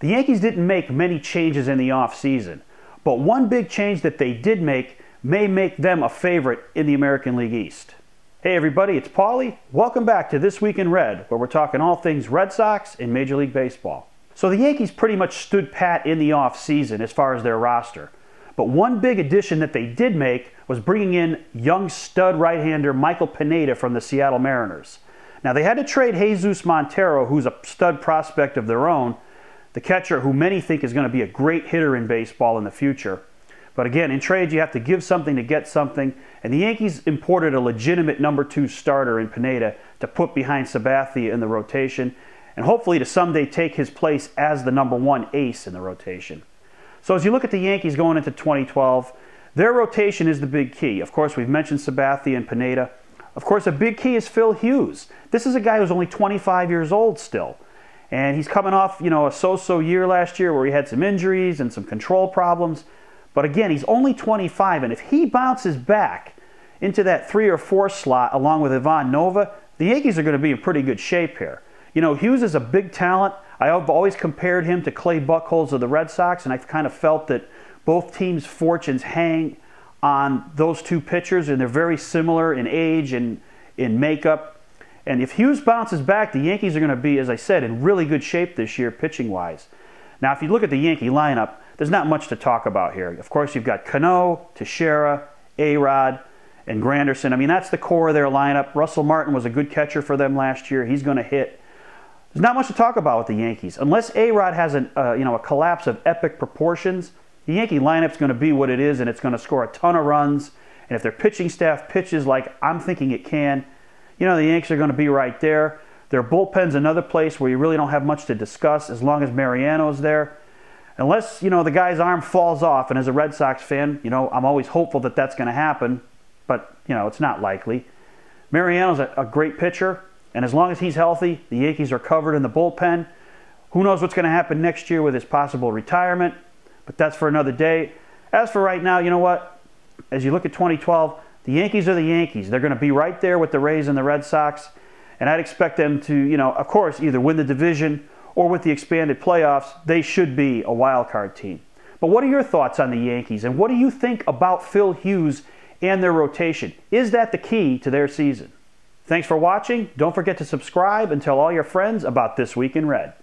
The Yankees didn't make many changes in the offseason, but one big change that they did make may make them a favorite in the American League East. Hey everybody, it's Paulie. Welcome back to This Week in Red, where we're talking all things Red Sox in Major League Baseball. So the Yankees pretty much stood pat in the offseason as far as their roster. But one big addition that they did make was bringing in young stud right-hander Michael Pineda from the Seattle Mariners. Now they had to trade Jesus Montero, who's a stud prospect of their own, the catcher who many think is going to be a great hitter in baseball in the future. But again, in trades you have to give something to get something, and the Yankees imported a legitimate #2 starter in Pineda to put behind Sabathia in the rotation, and hopefully to someday take his place as the #1 ace in the rotation. So as you look at the Yankees going into 2012, their rotation is the big key. Of course, we've mentioned Sabathia and Pineda. Of course, a big key is Phil Hughes. This is a guy who's only 25 years old still. And he's coming off, a so-so year last year where he had some injuries and some control problems. But again, he's only 25, and if he bounces back into that 3 or 4 slot along with Ivan Nova, the Yankees are going to be in pretty good shape here. Hughes is a big talent. I've always compared him to Clay Buchholz of the Red Sox, and I've kind of felt that both teams' fortunes hang on those two pitchers, and they're very similar in age and in makeup. And if Hughes bounces back, the Yankees are going to be, as I said, in really good shape this year pitching-wise. Now, if you look at the Yankee lineup, there's not much to talk about here. Of course, you've got Cano, Teixeira, A-Rod, and Granderson. I mean, that's the core of their lineup. Russell Martin was a good catcher for them last year. He's going to hit. There's not much to talk about with the Yankees. Unless A-Rod has a collapse of epic proportions, the Yankee lineup's going to be what it is, and it's going to score a ton of runs. And if their pitching staff pitches like I'm thinking it can, the Yankees are going to be right there. Their bullpen's another place where you really don't have much to discuss as long as Mariano's there. Unless, the guy's arm falls off, and as a Red Sox fan, I'm always hopeful that that's going to happen, but, it's not likely. Mariano's a great pitcher, and as long as he's healthy, the Yankees are covered in the bullpen. Who knows what's going to happen next year with his possible retirement, but that's for another day. As for right now, you know what? As you look at 2012, the Yankees are the Yankees. They're going to be right there with the Rays and the Red Sox, and I'd expect them to, of course, either win the division or with the expanded playoffs, they should be a wild card team. But what are your thoughts on the Yankees, and what do you think about Phil Hughes and their rotation? Is that the key to their season? Thanks for watching. Don't forget to subscribe and tell all your friends about This Week in Red.